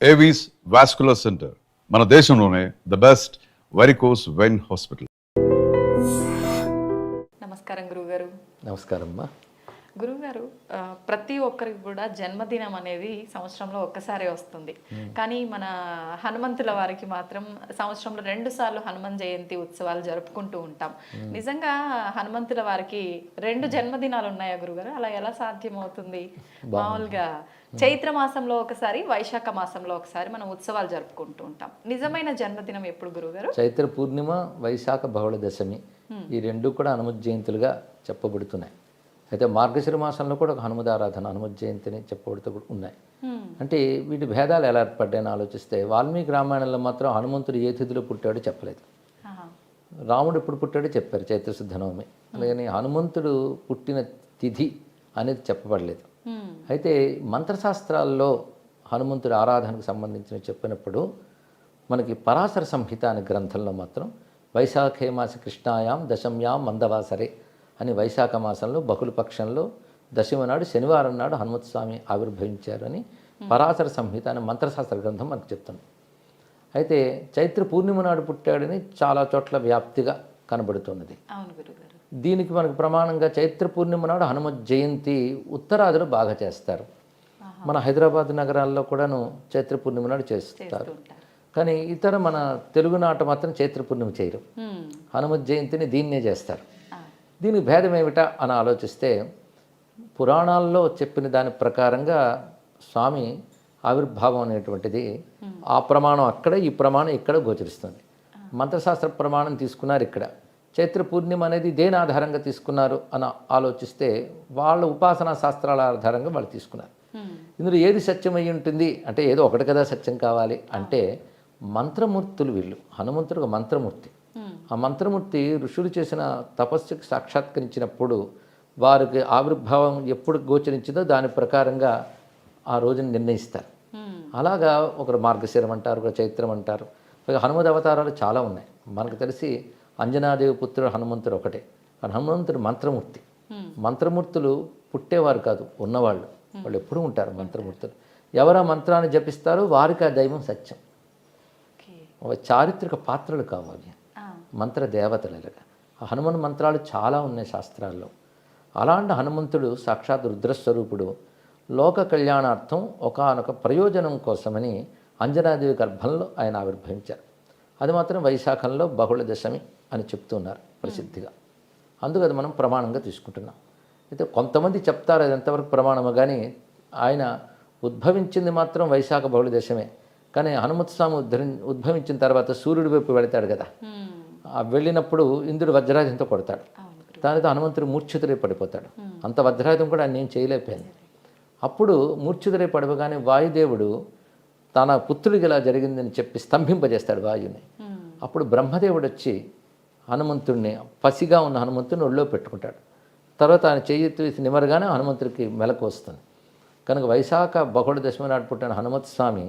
Avis vascular centre మన దేశంలోనే the best varicose vein hospital. నమస్కారం గురుగారు. నమస్కారం అమ్మా. గురుగారు, ప్రతి ఒక్కరికి కూడా జన్మదినం అనేది సంవత్సరంలో ఒక్కసారే వస్తుంది. కానీ మన హనుమంతుల వారికి మాత్రం సంవత్సరంలో 2 సార్లు హనుమాన్ జయంతి ఉత్సవాలు జరుపుకుంటూ ఉంటాం. నిజంగా హనుమంతుల వారికి 2 జన్మదినాలు ఉన్నాయా గురుగారు? అలా ఎలా సాధ్యం అవుతుంది? మామూలుగా చైత్ర మాసంలో ఒకసారి, వైశాఖ మాసంలో ఒకసారి మనం ఉత్సవాలు జరుపుకుంటూ ఉంటాం. నిజమైన జన్మదినం ఎప్పుడు గురుగారు? చైత్ర పూర్ణిమ, వైశాఖ బహుళ దశమి, ఈ రెండు కూడా హనుమత్ జయంతులుగా చెప్పబడుతున్నాయి. అయితే మార్గశిర మాసంలో కూడా ఒక హనుమదారాధన, హనుమత్ జయంతిని చెప్పబడుతూ ఉన్నాయి. అంటే వీటి భేదాలు ఎలా ఏర్పడ్డాయని ఆలోచిస్తే వాల్మీకి రామాయణంలో మాత్రం హనుమంతుడు ఏ తిథిలో పుట్టాడో చెప్పలేదు. రాముడు ఎప్పుడు పుట్టాడో చెప్పారు, చైత్రశుద్ధ నవమి. అలాగని హనుమంతుడు పుట్టిన తిథి అనేది చెప్పబడలేదు. అయితే మంత్రశాస్త్రాల్లో హనుమంతుడి ఆరాధనకు సంబంధించిన చెప్పినప్పుడు మనకి పరాశర సంహిత అనే గ్రంథంలో మాత్రం వైశాఖే మాస కృష్ణాయాం దశమ్యాం మందవాసరే అని వైశాఖ మాసంలో బహుళపక్షంలో దశమి నాడు శనివారం నాడు హనుమత్ స్వామి ఆవిర్భవించారు అని పరాశర సంహిత అనే మంత్రశాస్త్ర గ్రంథం మనకు చెప్తుంది. అయితే చైత్ర పూర్ణిమ నాడు పుట్టాడని చాలా చోట్ల వ్యాప్తిగా కనబడుతున్నది. దీనికి మనకు ప్రమాణంగా చైత్ర పూర్ణిమ నాడు హనుమత్ జయంతి ఉత్తరాదిలో బాగా చేస్తారు. మన హైదరాబాద్ నగరాల్లో కూడాను చైత్ర పూర్ణిమ నాడు చేస్తారు. కానీ ఇతర మన తెలుగునాట మాత్రం చైత్ర పూర్ణిమ చేయరు, హనుమత్ జయంతిని దీన్నే చేస్తారు. దీనికి భేదం ఏమిటా అని ఆలోచిస్తే పురాణాల్లో చెప్పిన దాని ప్రకారంగా స్వామి ఆవిర్భావం అనేటువంటిది ఆ ప్రమాణం అక్కడ, ఈ ప్రమాణం ఇక్కడ గోచరిస్తుంది. మంత్రశాస్త్ర ప్రమాణం తీసుకున్నారు ఇక్కడ. చైత్ర పూర్ణిమ అనేది దేని ఆధారంగా తీసుకున్నారు అని ఆలోచిస్తే వాళ్ళ ఉపాసనా శాస్త్రాల ఆధారంగా వాళ్ళు తీసుకున్నారు. ఇందులో ఏది సత్యం అయి ఉంటుంది అంటే ఏదో ఒకటి కదా సత్యం కావాలి అంటే మంత్రమూర్తులు వీళ్ళు. హనుమంతుడు ఒక మంత్రమూర్తి. ఆ మంత్రమూర్తి ఋషులు చేసిన తపస్సుకి సాక్షాత్కరించినప్పుడు వారికి ఆవిర్భావం ఎప్పుడు గోచరించిందో దాని ప్రకారంగా ఆ రోజుని నిర్ణయిస్తారు. అలాగా ఒకరు మార్గశిరం అంటారు, ఒకరు చైత్రం అంటారు. హనుమద్ అవతారాలు చాలా ఉన్నాయి. మనకు తెలిసి అంజనాదేవి పుత్రుడు హనుమంతుడు ఒకటే. కానీ హనుమంతుడు మంత్రమూర్తి. మంత్రమూర్తులు పుట్టేవారు కాదు, ఉన్నవాళ్ళు. వాళ్ళు ఎప్పుడూ ఉంటారు మంత్రమూర్తులు. ఎవరు ఆ మంత్రాన్ని జపిస్తారో వారికి ఆ దైవం సత్యం. ఒక చారిత్రక పాత్రలు కావాలి, మంత్ర దేవతలుగా. ఆ హనుమన్ మంత్రాలు చాలా ఉన్నాయి శాస్త్రాల్లో. అలాంటి హనుమంతుడు సాక్షాత్ రుద్రస్వరూపుడు. లోక కళ్యాణార్థం ఒకానొక ప్రయోజనం కోసమని అంజనాదేవి గర్భంలో ఆయన ఆవిర్భవించారు. అది మాత్రం వైశాఖంలో బహుళ దశమి అని చెప్తున్నారు ప్రసిద్ధిగా. అందుకు అది మనం ప్రమాణంగా తీసుకుంటున్నాం. అయితే కొంతమంది చెప్తారు అది ఎంతవరకు ప్రమాణము, కానీ ఆయన ఉద్భవించింది మాత్రం వైశాఖ బహుళ దశమే. కానీ హనుమత్ స్వామి ఉద్భవించిన తర్వాత సూర్యుడి వైపు వెళతాడు కదా, వెళ్ళినప్పుడు ఇంద్రుడు వజ్రాయుధంతో కొడతాడు. దానితో హనుమంతుడు మూర్ఛితుడై పడిపోతాడు. అంత వజ్రాయుధం కూడా ఆయన ఏం చేయలేకపోయింది. అప్పుడు మూర్ఛితుడై పడిపోగానే వాయుదేవుడు తన పుత్రుడికి ఇలా జరిగిందని చెప్పి స్తంభింపజేస్తాడు వాయుని. అప్పుడు బ్రహ్మదేవుడు వచ్చి హనుమంతుడిని, పసిగా ఉన్న హనుమంతుడిని ఒళ్ళో పెట్టుకుంటాడు. తర్వాత ఆయన చేయి నిమరగానే హనుమంతుడికి మెలకు వస్తుంది. కనుక వైశాఖ బహుళ దశమి నాడు పుట్టిన హనుమత్ స్వామి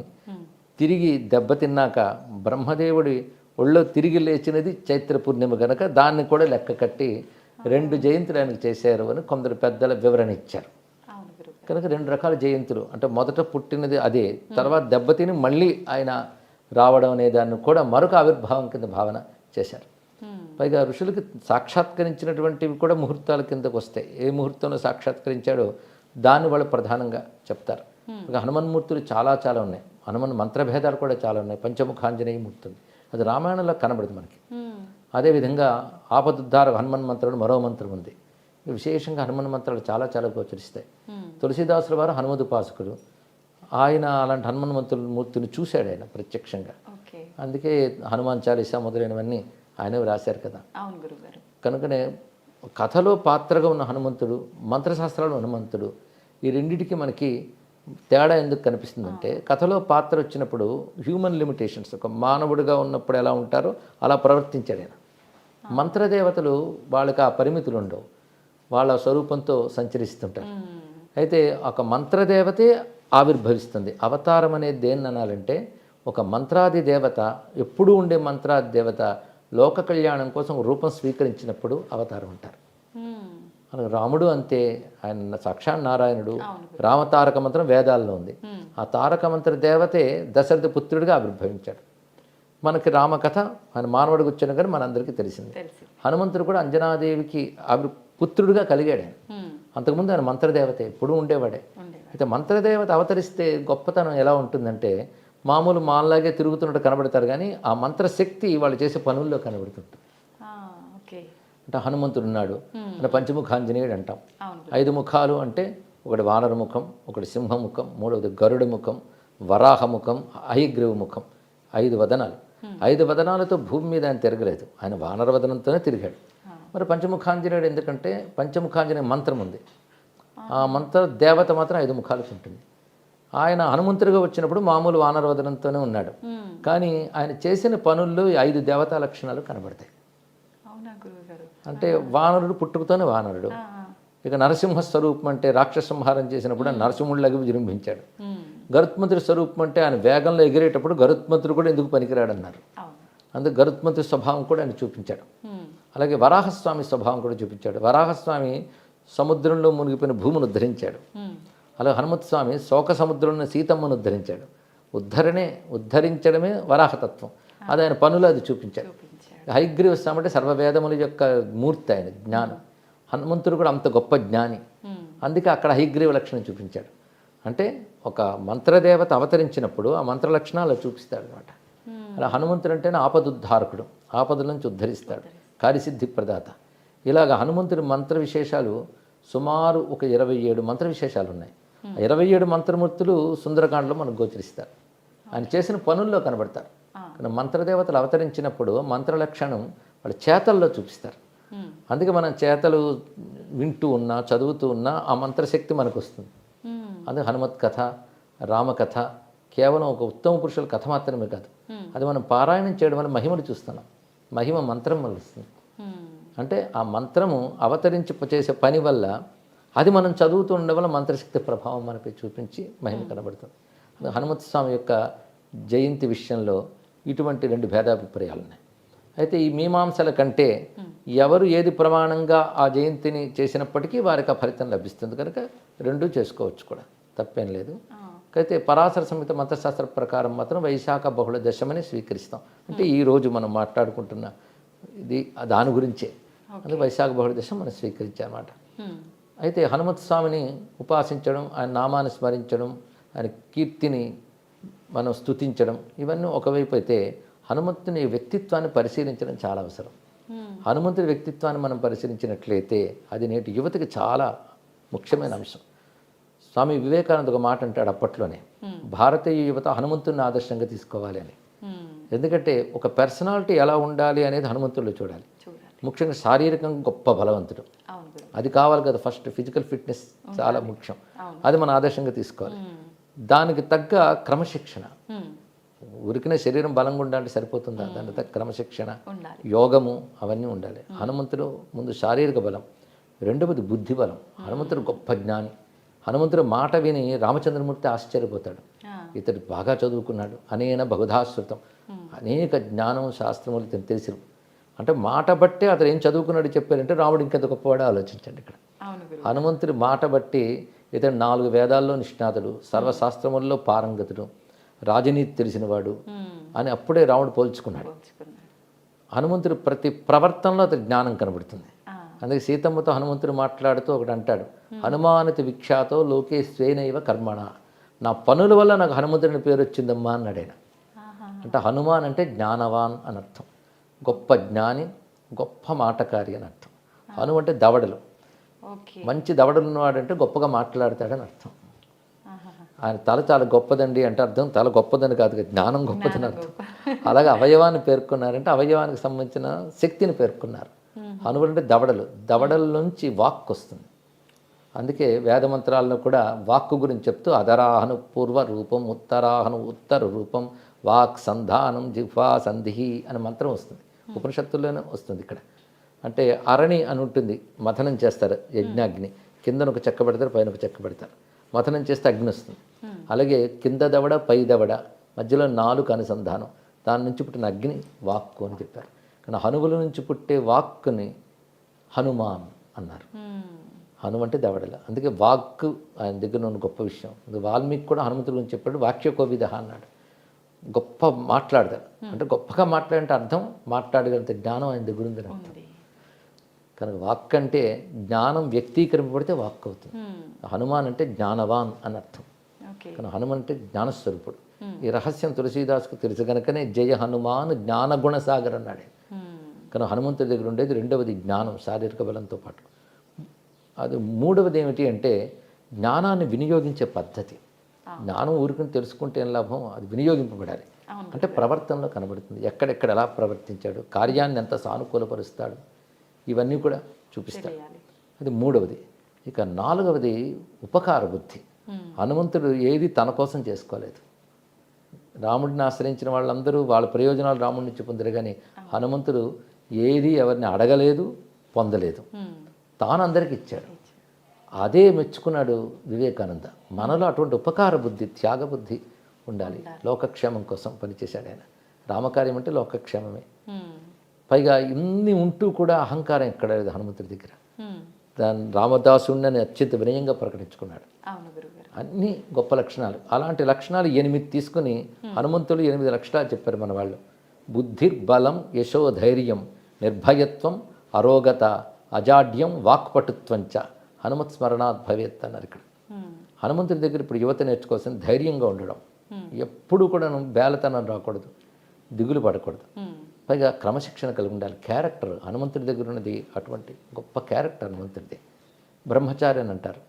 తిరిగి దెబ్బతిన్నాక బ్రహ్మదేవుడి ఒళ్ళో తిరిగి లేచినది చైత్ర పూర్ణిమ కనుక దాన్ని కూడా లెక్క కట్టి 2 జయంతులు ఆయనకు చేశారు అని కొందరు పెద్దల వివరణ ఇచ్చారు. కనుక 2 రకాల జయంతులు అంటే మొదట పుట్టినది అదే, తర్వాత దెబ్బతిని మళ్ళీ ఆయన రావడం అనే దాన్ని కూడా మరొక ఆవిర్భావం కింద భావన చేశారు. పైగా ఋషులకి సాక్షాత్కరించినటువంటివి కూడా ముహూర్తాల కిందకు వస్తాయి. ఏ ముహూర్తంలో సాక్షాత్కరించాడో దాన్ని వాళ్ళు ప్రధానంగా చెప్తారు. హనుమన్మూర్తులు చాలా చాలా ఉన్నాయి. హనుమన్ మంత్రభేదాలు కూడా చాలా ఉన్నాయి. పంచముఖాంజనేయ మూర్తి ఉంది, అది రామాయణంలో కనబడుతుంది మనకి. అదేవిధంగా ఆపదుద్ధార హనుమన్ మంత్రుడు మరో మంత్రం ఉంది. విశేషంగా హనుమన్ మంత్రాలు చాలా చాలా గోచరిస్తాయి. తులసీదాసుల వారు హనుమదుపాసకుడు. ఆయన అలాంటి హనుమన్ మూర్తిని చూశాడు ఆయన ప్రత్యక్షంగా. అందుకే హనుమాన్ చాలీసా మొదలైనవన్నీ ఆయన రాశారు కదా. కనుకనే కథలో పాత్రగా ఉన్న హనుమంతుడు, మంత్రశాస్త్రాలు హనుమంతుడు, ఈ రెండింటికి మనకి తేడా ఎందుకు కనిపిస్తుందంటే కథలో పాత్ర వచ్చినప్పుడు హ్యూమన్ లిమిటేషన్స్, ఒక మానవుడిగా ఉన్నప్పుడు ఎలా ఉంటారో అలా ప్రవర్తించాడు ఆయన. మంత్రదేవతలు వాళ్ళకి ఆ పరిమితులు ఉండవు, వాళ్ళ స్వరూపంతో సంచరిస్తుంటారు. అయితే ఒక మంత్రదేవతే ఆవిర్భవిస్తుంది. అవతారం అనేది దేన్ని అనాలంటే ఒక మంత్రాది దేవత, ఎప్పుడూ ఉండే మంత్రాది దేవత లోక కళ్యాణం కోసం రూపం స్వీకరించినప్పుడు అవతారం ఉంటారు. మనకు రాముడు అంతే, ఆయన సాక్షాత్ నారాయణుడు. రామతారక మంత్రం వేదాల్లో ఉంది. ఆ తారక మంత్ర దేవతే దశరథ పుత్రుడిగా ఆవిర్భవించాడు. మనకి రామకథ ఆయన మానవుడికి వచ్చిన కానీ మనందరికీ తెలిసింది. హనుమంతుడు కూడా అంజనాదేవికి పుత్రుడిగా కలిగాడు ఆయన. అంతకుముందు ఆయన మంత్రదేవతే, ఎప్పుడూ ఉండేవాడే. అయితే మంత్రదేవత అవతరిస్తే గొప్పతనం ఎలా ఉంటుందంటే, మామూలు మాల్లాగే తిరుగుతున్నట్టు కనబడతారు కానీ ఆ మంత్రశక్తి వాళ్ళు చేసే పనుల్లో కనబడుతుంటుంది. అంటే హనుమంతుడు ఉన్నాడు అంటే పంచముఖాంజనేయుడు అంటాం. 5 ముఖాలు అంటే ఒకటి వానర ముఖం, ఒకటి సింహముఖం, మూడవది గరుడ ముఖం, వరాహ ముఖం, హయగ్రీవ ముఖం. 5 వదనాలు. 5 వదనాలతో భూమి మీద ఆయన తిరగలేదు, ఆయన వానర వదనంతోనే తిరిగాడు. మరి పంచముఖాంజనేయుడు ఎందుకంటే పంచముఖాంజనేయ మంత్రం ఉంది. ఆ మంత్ర దేవత మాత్రం 5 ముఖాలకు ఉంటుంది. ఆయన హనుమంతుడిగా వచ్చినప్పుడు మామూలు వానర వదనంతోనే ఉన్నాడు. కానీ ఆయన చేసిన పనుల్లో 5 దేవతా లక్షణాలు కనబడతాయి. అంటే వానరుడు పుట్టుకతోనే వానరుడు. ఇక నరసింహ స్వరూపం అంటే రాక్షస సంహారం చేసినప్పుడు నరసింహుడిలాగా విజృంభించాడు. గరుత్మంతుడి స్వరూపం అంటే ఆయన వేగంలో ఎగిరేటప్పుడు గరుత్మంతుడు కూడా ఎందుకు పనికిరాడన్నారు. అందుకు గరుత్మంతుడి స్వభావం కూడా ఆయన చూపించాడు. అలాగే వరాహస్వామి స్వభావం కూడా చూపించాడు. వరాహస్వామి సముద్రంలో మునిగిపోయిన భూమిని ఉద్ధరించాడు. అలాగే హనుమత్స్వామి శోక సముద్రంలో సీతమ్మను ఉద్ధరించాడు. ఉద్ధరించడమే వరాహతత్వం. అది ఆయన పనులు అది చూపించాడు. హయగ్రీవ స్వామి అంటే సర్వవేదముల యొక్క మూర్తి, ఆయన జ్ఞానం. హనుమంతుడు కూడా అంత గొప్ప జ్ఞాని. అందుకే అక్కడ హయగ్రీవ లక్షణం చూపించాడు. అంటే ఒక మంత్రదేవత అవతరించినప్పుడు ఆ మంత్ర లక్షణాలు చూపిస్తాడు అనమాట. అలా హనుమంతుడు అంటేనే ఆపదుద్ధారకుడు, ఆపదల నుంచి ఉద్ధరిస్తాడు, కార్యసిద్ధి ప్రదాత. ఇలాగ హనుమంతుడి మంత్ర విశేషాలు సుమారు ఒక 27 మంత్ర విశేషాలు ఉన్నాయి. 27 మంత్రమూర్తులు సుందరకాండలో మనకు గోచరిస్తారు. ఆయన చేసిన పనుల్లో కనబడతారు. కానీ మంత్రదేవతలు అవతరించినప్పుడు మంత్ర లక్షణం వాళ్ళ చేతల్లో చూపిస్తారు. అందుకే మనం చేతలు వింటూ ఉన్నా చదువుతూ ఉన్నా ఆ మంత్రశక్తి మనకు వస్తుంది. అందుకే హనుమత్ కథ, రామకథ కేవలం ఒక ఉత్తమ పురుషుల కథ మాత్రమే కాదు, అది మనం పారాయణం చేయడం వల్ల మహిమను చూస్తున్నాం. మహిమ మంత్రం వల్ల వస్తుంది. అంటే ఆ మంత్రము అవతరించి చేసే పని వల్ల అది మనం చదువుతూ ఉండడం వల్ల మంత్రశక్తి ప్రభావం మనపై చూపించి మహిమ కనబడుతుంది. హనుమత్ స్వామి యొక్క జయంతి విషయంలో ఇటువంటి 2 భేదాభిప్రాయాలు ఉన్నాయి. అయితే ఈ మీమాంసల కంటే ఎవరు ఏది ప్రమాణంగా ఆ జయంతిని చేసినప్పటికీ వారికి ఆ ఫలితం లభిస్తుంది కనుక 2 చేసుకోవచ్చు కూడా, తప్పేం లేదు. అయితే పరాశర సంహిత మంత్రశాస్త్ర ప్రకారం మాత్రం వైశాఖ బహుళ దశమని స్వీకరిస్తాం. అంటే ఈరోజు మనం మాట్లాడుకుంటున్న ఇది దాని గురించే, అందుకే వైశాఖ బహుళ దశం మనం స్వీకరించామన్నమాట. అయితే హనుమత్ స్వామిని ఉపాసించడం, ఆయన నామాన్ని స్మరించడం, ఆయన కీర్తిని మనం స్తుతించడం, ఇవన్నీ ఒకవైపు అయితే హనుమంతుని వ్యక్తిత్వాన్ని పరిశీలించడం చాలా అవసరం. హనుమంతుడి వ్యక్తిత్వాన్ని మనం పరిశీలించినట్లయితే అది నేటి యువతకి చాలా ముఖ్యమైన అంశం. స్వామి వివేకానంద ఒక మాట అంటాడు అప్పట్లోనే, భారతీయ యువత హనుమంతుడిని ఆదర్శంగా తీసుకోవాలి అని. ఎందుకంటే ఒక పర్సనాలిటీ ఎలా ఉండాలి అనేది హనుమంతుడిలో చూడాలి. ముఖ్యంగా శారీరకంగా గొప్ప బలవంతుడు, అది కావాలి కదా. ఫస్ట్ ఫిజికల్ ఫిట్నెస్ చాలా ముఖ్యం, అది మన ఆదర్శంగా తీసుకోవాలి. దానికి తగ్గ క్రమశిక్షణ, ఉరికిన శరీరం బలంగా ఉండాలంటే సరిపోతుందా, దానికి తగ్గ క్రమశిక్షణ, యోగము అవన్నీ ఉండాలి. హనుమంతుడు ముందు శారీరక బలం, రెండవది బుద్ధి బలం. హనుమంతుడు గొప్ప జ్ఞాని. హనుమంతుడు మాట విని రామచంద్రమూర్తి ఆశ్చర్యపోతాడు, ఇతడు బాగా చదువుకున్నాడు, అనేన బహుధాశ్రుతం, అనేక జ్ఞానం శాస్త్రములు తెలిసి. అంటే మాట బట్టే అతను ఏం చదువుకున్నాడు చెప్పారంటే రాముడు ఇంకెంత గొప్పవాడో ఆలోచించండి. ఇక్కడ హనుమంతుడి మాట బట్టి ఇతడు 4 వేదాల్లో నిష్ణాతుడు, సర్వశాస్త్రముల్లో పారంగతుడు, రాజనీతి తెలిసినవాడు అని అప్పుడే రాముడు పోల్చుకున్నాడు. హనుమంతుడు ప్రతి ప్రవర్తనలో అతని జ్ఞానం కనబడుతుంది. అందుకే సీతమ్మతో హనుమంతుడు మాట్లాడుతూ ఒకటి అంటాడు, హనుమానతి విఖ్యాతో లోకే స్వేనైవ కర్మణ, నా పనుల వల్ల నాకు హనుమంతుడిని పేరు వచ్చిందమ్మా అన్నాడు ఆయన. అంటే హనుమాన్ అంటే జ్ఞానవాన్ అని అర్థం, గొప్ప జ్ఞాని, గొప్ప మాటకారి అని అర్థం. హను అంటే దవడలు, మంచి దవడలు ఉన్నవాడంటే గొప్పగా మాట్లాడతాడని అర్థం. ఆయన తల చాలా గొప్పదండి అంటే అర్థం తల గొప్పదని కాదు, జ్ఞానం గొప్పదని అర్థం. అలాగే అవయవాన్ని పేర్కొన్నారంటే అవయవానికి సంబంధించిన శక్తిని పేర్కొన్నారు. హనువులు అంటే దవడలు, దవడల నుంచి వాక్ వస్తుంది. అందుకే వేదమంత్రాల్లో కూడా వాక్కు గురించి చెప్తూ అధరాహను పూర్వ రూపం, ఉత్తరాహను ఉత్తర రూపం, వాక్ సంధానం జిహ్వా సంధి అనే మంత్రం వస్తుంది. ఉపనిషత్తుల్లోనే వస్తుంది. ఇక్కడ అంటే అరణి అని ఉంటుంది, మథనం చేస్తారు యజ్ఞాగ్ని, కిందన ఒక చెక్క పెడతారు, పైన ఒక చెక్క పెడతారు, మథనం చేస్తే అగ్ని వస్తుంది. అలాగే కింద దవడ పై దవడ మధ్యలో 4 అనుసంధానం, దాని నుంచి పుట్టిన అగ్ని వాక్కు అని చెప్పారు. కానీ హనువుల నుంచి పుట్టే వాక్కుని హనుమాన్ అన్నారు. హనుమ అంటే దవడల. అందుకే వాక్ ఆయన దగ్గర ఉన్న గొప్ప విషయం. వాల్మీకి కూడా హనుమంతుడి గురించి చెప్పాడు, వాక్యకోవిద అన్నాడు. గొప్ప మాట్లాడతారు, అంటే గొప్పగా మాట్లాడంటే అర్థం మాట్లాడగలిగితే జ్ఞానం ఆయన దగ్గర ఉందని అర్థం. ఉంది. కనుక వాక్ అంటే జ్ఞానం వ్యక్తీకరింపబడితే వాక్ అవుతుంది. హనుమాన్ అంటే జ్ఞానవాన్ అని అర్థం. ఓకే. కానీ హనుమ అంటే జ్ఞానస్వరూపుడు. ఈ రహస్యం తులసీదాస్కు తెలుసు కనుకనే జయ హనుమాన్ జ్ఞానగుణ సాగర్ అన్నాడు. కానీ హనుమంతుడి దగ్గర ఉండేది రెండవది జ్ఞానం, శారీరక బలంతో పాటు. అది మూడవది ఏమిటి అంటే జ్ఞానాన్ని వినియోగించే పద్ధతి. జ్ఞానం ఊరికి తెలుసుకుంటే ఏం లాభం, అది వినియోగింపబడాలి. అంటే ప్రవర్తనలో కనబడుతుంది, ఎక్కడెక్కడ ఎలా ప్రవర్తించాడు, కార్యాన్ని ఎంత సానుకూలపరుస్తాడు, ఇవన్నీ కూడా చూపిస్తాడు. అది మూడవది. ఇక నాలుగవది ఉపకార బుద్ధి. హనుమంతుడు ఏది తన కోసం చేసుకోలేదు. రాముడిని ఆశ్రయించిన వాళ్ళందరూ వాళ్ళ ప్రయోజనాలు రాముడి నుంచి పొందారు, కానీ హనుమంతుడు ఏది ఎవరిని అడగలేదు, పొందలేదు, తాను అందరికి ఇచ్చాడు. అదే మెచ్చుకున్నాడు వివేకానంద. మనలో అటువంటి ఉపకార బుద్ధి, త్యాగబుద్ధి ఉండాలి. లోకక్షేమం కోసం పనిచేశాడు ఆయన. రామకార్యం అంటే లోకక్షేమమే. పైగా ఇన్ని ఉంటూ కూడా అహంకారం ఎక్కడ లేదు హనుమంతుడి దగ్గర. దాన్ని రామదాసుడిని అత్యంత వినయంగా ప్రకటించుకున్నాడు. అన్ని గొప్ప లక్షణాలు. అలాంటి లక్షణాలు 8 తీసుకుని హనుమంతుడు 8 లక్షణాలు చెప్పారు మన వాళ్ళు. బుద్ధిర్బలం, యశోధైర్యం, నిర్భయత్వం, అరోగత, అజాడ్యం, వాక్పటుత్వంచ హనుమత్ స్మరణాత్ భవేత్ అన్నారు ఇక్కడ. హనుమంతుడి దగ్గర ఇప్పుడు యువత నేర్చుకోవాల్సిన ధైర్యంగా ఉండడం, ఎప్పుడు కూడా బేలతనం రాకూడదు, దిగులు పడకూడదు, పైగా క్రమశిక్షణ కలిగి ఉండాలి. క్యారెక్టర్ హనుమంతుడి దగ్గర ఉన్నది అటువంటి గొప్ప క్యారెక్టర్ హనుమంతుడిది. బ్రహ్మచారి అని అంటారు.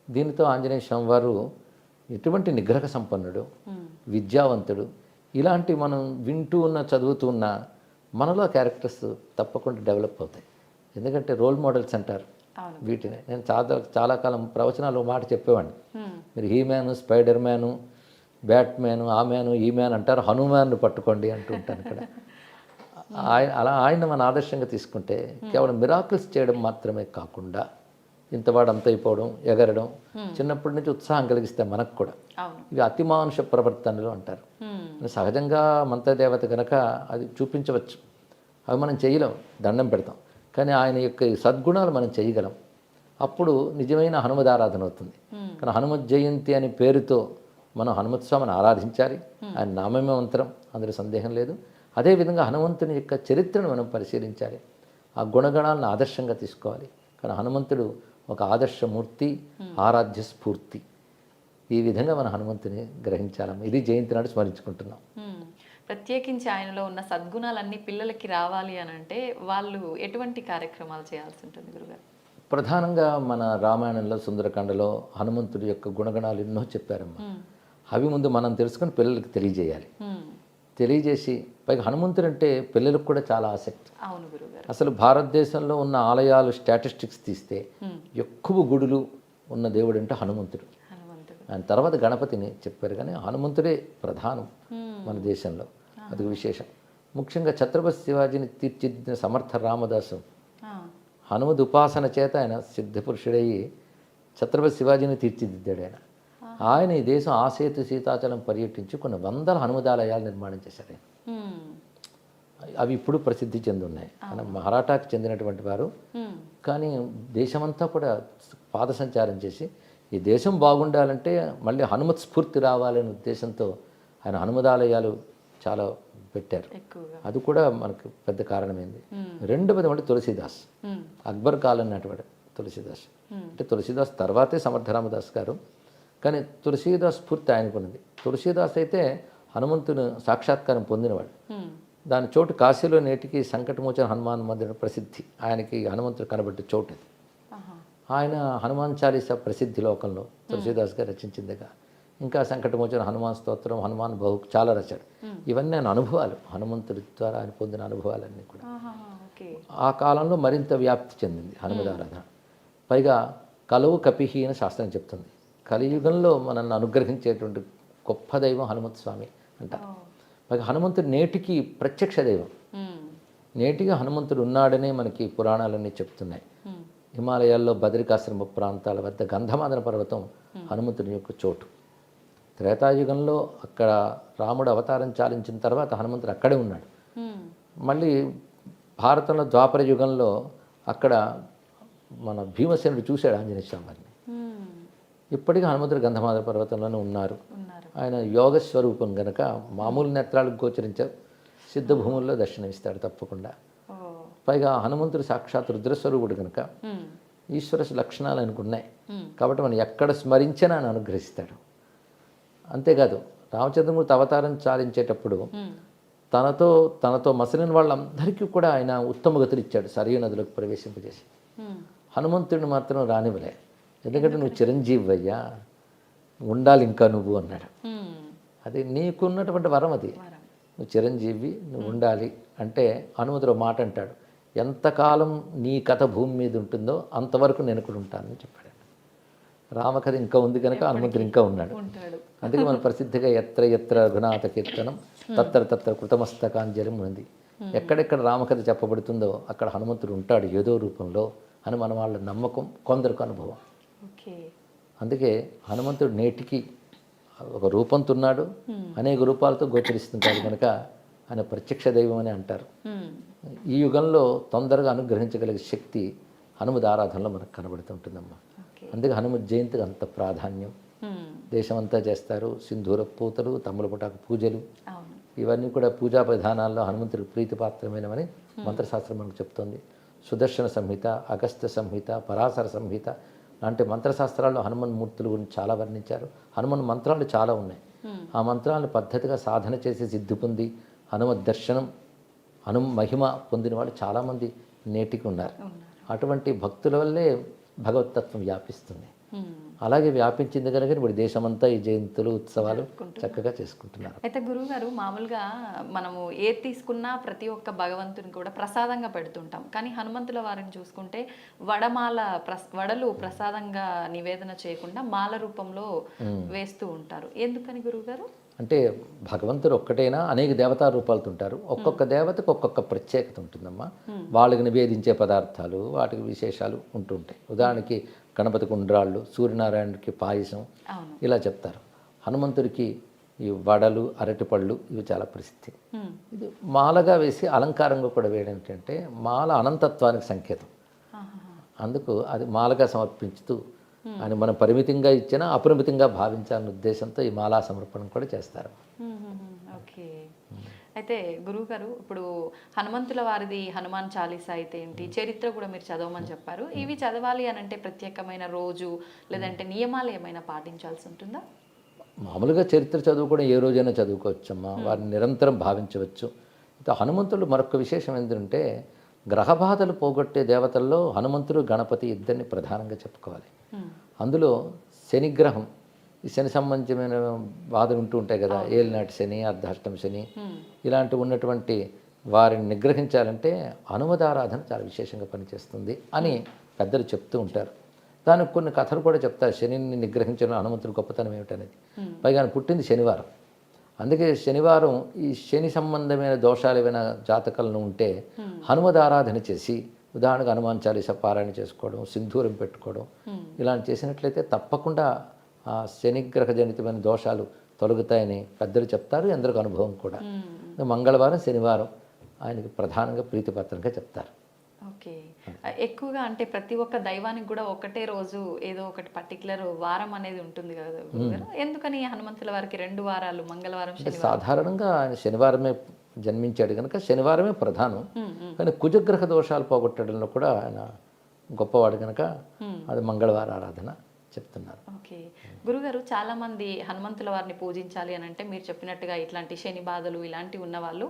దీనితో ఆంజనేయ స్వామి వారు ఎటువంటి నిగ్రహ సంపన్నుడు, విద్యావంతుడు, ఇలాంటి మనం వింటూ ఉన్న చదువుతూ ఉన్న మనలో క్యారెక్టర్స్ తప్పకుండా డెవలప్ అవుతాయి. ఎందుకంటే రోల్ మోడల్స్ అంటారు వీటిని. నేను చాలా కాలం ప్రవచనాలు మాట చెప్పేవాడిని. మీరు he man, spider man, bat man, ఆ మ్యాను, ఈ మ్యాన్ అంటారు, హనుమాన్ను పట్టుకోండి అంటూ ఉంటాను ఇక్కడ. ఆయన మన ఆదర్శంగా తీసుకుంటే కేవలం మిరాకిల్స్ చేయడం మాత్రమే కాకుండా ఇంతవాడు అంత అయిపోవడం, ఎగరడం, చిన్నప్పటి నుంచి ఉత్సాహం కలిగిస్తాయి మనకు కూడా. ఇవి అతిమానుష ప్రవర్తనలు అంటారు. సహజంగా మంత్రదేవత కనుక అది చూపించవచ్చు, అవి మనం చేయలేం, దండం పెడతాం. కానీ ఆయన యొక్క సద్గుణాలు మనం చేయగలం. అప్పుడు నిజమైన హనుమదారాధన అవుతుంది. కానీ హనుమత్ జయంతి అనే పేరుతో మనం హనుమత్ స్వామిని ఆరాధించాలి. ఆయన నామమే మంత్రం, అందులో సందేహం లేదు. అదేవిధంగా హనుమంతుని యొక్క చరిత్రను మనం పరిశీలించాలి, ఆ గుణగణాలను ఆదర్శంగా తీసుకోవాలి. కానీ హనుమంతుడు ఒక ఆదర్శమూర్తి, ఆరాధ్య స్ఫూర్తి. ఈ విధంగా మన హనుమంతుని గ్రహించాలమ్మ. ఇది జయంతి నాడు స్మరించుకుంటున్నాం. ప్రత్యేకించి ఆయనలో ఉన్న సద్గుణాలన్నీ పిల్లలకి రావాలి అని అంటే వాళ్ళు ఎటువంటి కార్యక్రమాలు చేయాల్సి ఉంటుంది గురుగారు? ప్రధానంగా మన రామాయణంలో సుందరకాండలో హనుమంతుడి యొక్క గుణగణాలు ఎన్నో చెప్పారమ్మా. అవి ముందు మనం తెలుసుకొని పిల్లలకి తెలియజేయాలి. తెలియజేసి పైగా హనుమంతుడు అంటే పిల్లలకు కూడా చాలా ఆసక్తి. అవును గురుగారు. అసలు భారతదేశంలో ఉన్న ఆలయాలు స్టాటిస్టిక్స్ తీస్తే ఎక్కువ గుడులు ఉన్న దేవుడు అంటే హనుమంతుడు. ఆయన తర్వాత గణపతిని చెప్పారు, కానీ హనుమంతుడే ప్రధానం మన దేశంలో. అది విశేషం. ముఖ్యంగా ఛత్రపతి శివాజీని తీర్చిదిద్దిన సమర్థ రామదాసు హనుమద్ ఉపాసన చేత ఆయన సిద్ధపురుషుడయ్యి ఛత్రపతి శివాజీని తీర్చిదిద్దాడు. ఆయన ఈ దేశం ఆసేతు సీతాచలం పర్యటించి కొన్ని వందల హనుమదాలయాలు నిర్మాణం చేశారు. అవి ఇప్పుడు ప్రసిద్ధి చెంది ఉన్నాయి. ఆయన మహారాఠాకి చెందినటువంటి వారు, కానీ దేశమంతా కూడా పాద సంచారం చేసి ఈ దేశం బాగుండాలంటే మళ్ళీ హనుమత్ స్ఫూర్తి రావాలనే ఉద్దేశంతో ఆయన హనుమదాలయాలు చాలా పెట్టారు. అది కూడా మనకు పెద్ద కారణమైంది. రెండవది అంటే తులసీదాస్, అక్బర్ కాలం నాటివాడు తులసీదాస్. అంటే తులసీదాస్ తర్వాతే సమర్థ రామదాస్ గారు, కానీ తులసీదాస్ స్ఫూర్తి ఆయనకున్నది. తులసీదాస్ అయితే హనుమంతుని సాక్షాత్కారం పొందినవాడు. దాని చోటు కాశీలో నేటికి సంకటమోచన హనుమాన్ మందిరం ప్రసిద్ధి. ఆయనకి హనుమంతుడు కనబట్టే చోటు అది. ఆయన హనుమాన్ చాలీసా ప్రసిద్ధి లోకంలో తులసీదాస్ గారు రచించిందిగా. ఇంకా సంకటమోచన హనుమాన్ స్తోత్రం, హనుమాన్ బహు చాలా రచాడు. ఇవన్నీ ఆయన అనుభవాలు, హనుమంతుడి ద్వారా ఆయన పొందిన అనుభవాలన్నీ కూడా. ఆ కాలంలో మరింత వ్యాప్తి చెందింది హనుమదారాధన. పైగా కలువు కపిహీన శాస్త్రం చెప్తుంది, కలియుగంలో మనల్ని అనుగ్రహించేటువంటి గొప్ప దైవం హనుమంతు స్వామి అంటారు. పైగా హనుమంతుడు నేటికి ప్రత్యక్ష దైవం. నేటిగా హనుమంతుడు ఉన్నాడనే మనకి పురాణాలన్నీ చెప్తున్నాయి. హిమాలయాల్లో బదరికాశ్రమ ప్రాంతాల వద్ద గంధమాదన పర్వతం హనుమంతుని యొక్క చోటు. త్రేతాయుగంలో అక్కడ రాముడు అవతారం చాలించిన తర్వాత హనుమంతుడు అక్కడే ఉన్నాడు. మళ్ళీ భారతంలో ద్వాపర యుగంలో అక్కడ మన భీమసేనుడు చూశాడు ఆంజనేయ స్వామి వారిని. ఇప్పటికీ హనుమంతుడు గంధమాదన పర్వతంలోనే ఉన్నారు. ఆయన యోగ స్వరూపం గనక మామూలు నేత్రాలకు గోచరించారు, సిద్ధ భూముల్లో దర్శనమిస్తాడు తప్పకుండా. పైగా హనుమంతుడు సాక్షాత్ రుద్రస్వరూపుడు కనుక ఈశ్వర లక్షణాలు అనుకున్నాయి కాబట్టి మనం ఎక్కడ స్మరించినా ఆయన అనుగ్రహిస్తాడు. అంతేకాదు రామచంద్రమూర్తి అవతారం చాలించేటప్పుడు తనతో మసలిన వాళ్ళందరికీ కూడా ఆయన ఉత్తమ గతులు ఇచ్చాడు, సరియు నదిలోకి ప్రవేశింపజేసి. హనుమంతుడిని మాత్రం రానివ్వలే, ఎందుకంటే నువ్వు చిరంజీవి అయ్యా, ఉండాలి ఇంకా నువ్వు అన్నాడు. అది నీకున్నటువంటి వరం, అది నువ్వు చిరంజీవి, నువ్వు ఉండాలి అంటే హనుమంతుడు మాట అంటాడు, ఎంతకాలం నీ కథ భూమి మీద ఉంటుందో అంతవరకు నేను కూడా ఉంటానని చెప్పాడు. రామకథ ఇంకా ఉంది కనుక హనుమంతుడు ఇంకా ఉన్నాడు. అందుకే మన ప్రసిద్ధిగా ఎత్ర ఎత్ర రఘునాథ కీర్తనం తత్ర తత్ర కృతమస్తకాంజలి ఉంది. ఎక్కడెక్కడ రామకథ చెప్పబడుతుందో అక్కడ హనుమంతుడు ఉంటాడు ఏదో రూపంలో అని మన వాళ్ళ నమ్మకం, కొందరికి అనుభవం. అందుకే హనుమంతుడు నేటికి ఒక రూపంతో ఉన్నాడు, అనేక రూపాలతో గోచరిస్తుంటాడు కనుక ఆయన ప్రత్యక్ష దైవం అని అంటారు. ఈ యుగంలో తొందరగా అనుగ్రహించగలిగే శక్తి హనుమద్ ఆరాధనలో మనకు కనబడుతుంటుందమ్మా. అందుకే హనుమత్ జయంతికి అంత ప్రాధాన్యం. దేశమంతా చేస్తారు, సింధూర పూతలు, తమ్ములపుటాకు పూజలు, ఇవన్నీ కూడా పూజా విధానాల్లో హనుమంతుడికి ప్రీతిపాత్రమైనవని మంత్రశాస్త్రం మనకు చెప్తోంది. సుదర్శన సంహిత, అగస్త్య సంహిత, పరాశర సంహిత లాంటి మంత్రశాస్త్రాల్లో హనుమన్ మూర్తుల గురించి చాలా వర్ణించారు. హనుమన్ మంత్రాలు చాలా ఉన్నాయి. ఆ మంత్రాలను పద్ధతిగా సాధన చేసి సిద్ధి పొంది హనుమద్ దర్శనం, మహిమ పొందిన వాళ్ళు చాలామంది నేటికి ఉన్నారు. అటువంటి భక్తుల వల్లే భగవతత్వం వ్యాపిస్తుంది. అలాగే వ్యాపించింది కనుక ఇప్పుడు దేశమంతా ఈ జయంతులు, ఉత్సవాలు చక్కగా చేసుకుంటున్నారు. అయితే గురువుగారు, మామూలుగా మనము ఏది తీసుకున్నా ప్రతి ఒక్క భగవంతుని కూడా ప్రసాదంగా పెడుతుంటాం. కానీ హనుమంతుల వారిని చూసుకుంటే వడలు ప్రసాదంగా నివేదన చేయకుండా మాల రూపంలో వేస్తూ ఉంటారు. ఎందుకని గురువుగారు? అంటే భగవంతుడు ఒక్కటైనా అనేక దేవతా రూపాలతో ఉంటారు. ఒక్కొక్క దేవతకు ఒక్కొక్క ప్రత్యేకత ఉంటుందమ్మా. వాళ్ళకి నివేదించే పదార్థాలు, వాటికి విశేషాలు ఉంటుంటాయి. ఉదాహరణకి గణపతికి ఉండ్రాళ్ళు, సూర్యనారాయణకి పాయసం, ఇలా చెప్తారు. హనుమంతుడికి ఈ వడలు, అరటిపళ్ళు ఇవి చాలా ప్రసిద్ధి. ఇది మాలగా వేసి అలంకారంగా కూడా వేయడం ఏంటంటే మాల అనంతత్వానికి సంకేతం. అందుకు అది మాలగా సమర్పించుతూ అని మనం పరిమితంగా ఇచ్చినా అపరిమితంగా భావించాలనే ఉద్దేశంతో ఈ మాలా సమర్పణ కూడా చేస్తారు. ఓకే. అయితే గురువుగారు, ఇప్పుడు హనుమంతుల వారిది హనుమాన్ చాలీసా అయితే ఏంటి, చరిత్ర కూడా మీరు చదవమని చెప్పారు. ఇవి చదవాలి అని అంటే ప్రత్యేకమైన రోజు లేదంటే నియమాలు ఏమైనా పాటించాల్సి ఉంటుందా? మామూలుగా చరిత్ర చదువుకోవడం ఏ రోజైనా చదువుకోవచ్చమ్మా, వారిని నిరంతరం భావించవచ్చు. అయితే హనుమంతుడు మరొక విశేషం ఏంటంటే గ్రహబాధలు పోగొట్టే దేవతల్లో హనుమంతుడు, గణపతి ఇద్దరిని ప్రధానంగా చెప్పుకోవాలి. అందులో శనిగ్రహం, ఈ శని సంబంధించిన బాధలు ఉంటూ ఉంటాయి కదా, ఏలినాటి శని, అర్ధాష్టమ శని, ఇలాంటివి ఉన్నటువంటి వారిని నిగ్రహించాలంటే హనుమదారాధన చాలా విశేషంగా పనిచేస్తుంది అని పెద్దలు చెప్తూ ఉంటారు. దానికి కొన్ని కథలు కూడా చెప్తారు. శనిని నిగ్రహించడం హనుమంతుడి గొప్పతనం ఏమిటనేది. పైగా ఆయన పుట్టింది శనివారం. అందుకే శనివారం ఈ శని సంబంధమైన దోషాలు ఏమైనా జాతకాలను ఉంటే హనుమదారాధన చేసి, ఉదాహరణకు హనుమాన్ చాలీసా పారాయణ చేసుకోవడం, సింధూరం పెట్టుకోవడం, ఇలాంటి చేసినట్లయితే తప్పకుండా ఆ శనిగ్రహ జనితమైన దోషాలు తొలగుతాయని పెద్దలు చెప్తారు. ఎందరికి అనుభవం కూడా. మంగళవారం, శనివారం ఆయనకి ప్రధానంగా ప్రీతిపాత్రంగా చెప్తారు. ఓకే. ఎక్కువగా అంటే ప్రతి ఒక్క దైవానికి కూడా ఒకటే రోజు ఏదో ఒకటి పర్టికులర్ వారం అనేది ఉంటుంది కదా గురుగారు, ఎందుకని హనుమంతుల వారికి 2 వారాలు, మంగళవారం, శనివారం? సాధారణంగా ఆయన శనివారమే జన్మించాడు కనుక శనివారమే ప్రధానం. కానీ కుజగ్రహ దోషాలు పోగొట్టడంలో కూడా ఆయన గొప్పవాడు కనుక అది మంగళవార ఆరాధన చెప్తున్నారు. ఓకే. గురుగారు, చాలా మంది హనుమంతుల వారిని పూజించాలి అని అంటే మీరు చెప్పినట్టుగా ఇట్లాంటి శని బాధలు ఇలాంటివి ఉన్న వాళ్ళు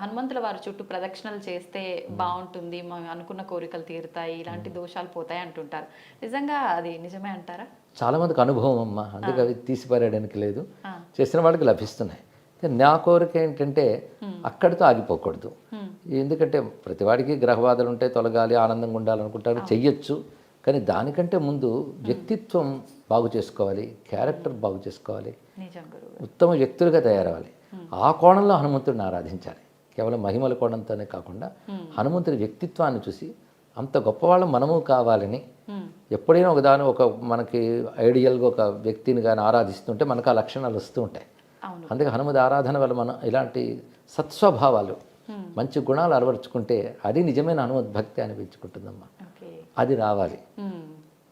హనుమంతుల వారి చుట్టూ ప్రదక్షిణలు చేస్తే బాగుంటుంది, మనం అనుకున్న కోరికలు తీరుతాయి, ఇలాంటి దోషాలు పోతాయి అంటుంటారు. నిజంగా అది నిజమే అంటారా? చాలా మందికి అనుభవం అమ్మ, అందుకే అవి తీసిపారేయడానికి లేదు, చేసిన వాళ్ళకి లభిస్తున్నాయి. నా కోరిక ఏంటంటే అక్కడితో ఆగిపోకూడదు. ఎందుకంటే ప్రతివాడికి గ్రహబాధలు ఉంటాయి, తొలగాలి, ఆనందంగా ఉండాలనుకుంటారు, చెయ్యొచ్చు. కానీ దానికంటే ముందు వ్యక్తిత్వం బాగు చేసుకోవాలి, క్యారెక్టర్ బాగు చేసుకోవాలి, ఉత్తమ వ్యక్తులుగా తయారవ్వాలి. ఆ కోణంలో హనుమంతుడిని ఆరాధించాలి. కేవలం మహిమల కోణంతోనే కాకుండా హనుమంతుడి వ్యక్తిత్వాన్ని చూసి అంత గొప్పవాళ్ళం మనము కావాలని, ఎప్పుడైనా ఒక మనకి ఐడియల్గా ఒక వ్యక్తిని కానీ ఆరాధిస్తుంటే మనకు ఆ లక్షణాలు వస్తూ ఉంటాయి. అందుకే హనుమద్ ఆరాధన వల్ల మనం ఇలాంటి సత్స్వభావాలు, మంచి గుణాలు అలవరుచుకుంటే అది నిజమైన హనుమద్ భక్తి అనిపించుకుంటుందమ్మా. అది రావాలి.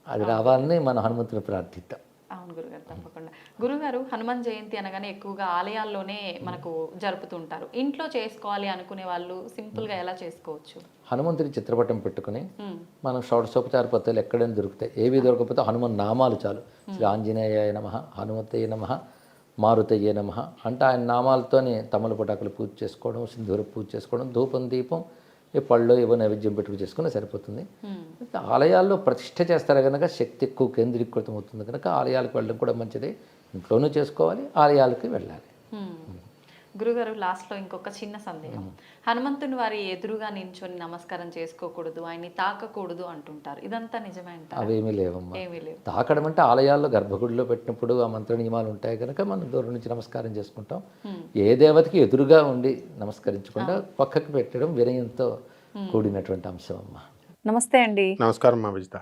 అది రావాలని మనం హనుమంతుని ప్రార్థిద్దాం. అవును గురుగారు, తప్పకుండా. గురుగారు, హనుమాన్ జయంతి అనగానే ఎక్కువగా ఆలయాల్లోనే మనకు జరుపుతుంటారు. ఇంట్లో చేసుకోవాలి అనుకునే వాళ్ళు సింపుల్గా ఎలా చేసుకోవచ్చు? హనుమంతుడి చిత్రపటం పెట్టుకుని మనం షోడశోపచార పత్రాలు ఎక్కడైనా దొరుకుతాయి. ఏవి దొరకకపోతే హనుమాన్ నామాలు చాలు. శ్రీ ఆంజనేయాయ నమః, హనుమతయ్య నమః, మారుతయ్య నమః అంటే ఆయన నామాలతోనే తమలపటాకులు పూజ చేసుకోవడం, సింధూర పూజ చేసుకోవడం, ధూపం దీపం ఈ పళ్ళు ఏవో నైవేద్యం పెట్టుకు చేసుకుని సరిపోతుంది. ఆలయాల్లో ప్రతిష్ఠ చేస్తారు కనుక శక్తి ఎక్కువ కేంద్రీకృతం అవుతుంది కనుక ఆలయాలకు వెళ్ళడం కూడా మంచిదే. ఇంట్లోనూ చేసుకోవాలి, ఆలయాలకి వెళ్ళాలి. గురుగారు, లాస్ట్లో ఇంకొక చిన్న సందేహం. హనుమంతుని వారి ఎదురుగా నించొని నమస్కారం చేసుకోకూడదు, ఆయన్ని తాకకూడదు అంటుంటారు. ఇదంతా నిజమే అంటారా? అవేమీ లేవమ్మా. ఏమీ లేవు. తాకడం అంటే ఆలయాల్లో గర్భగుడిలో పెట్టినప్పుడు ఆ మంత్ర నియమాలు ఉంటాయి కనుక మనం దూరం నుంచి నమస్కారం చేసుకుంటాం. ఏ దేవతకి ఎదురుగా ఉండి నమస్కరించకుండా పక్కకి పెట్టడం వినయంతో కూడినటువంటి అంశం అమ్మా. నమస్తే అండి. నమస్కారం మా విజిత.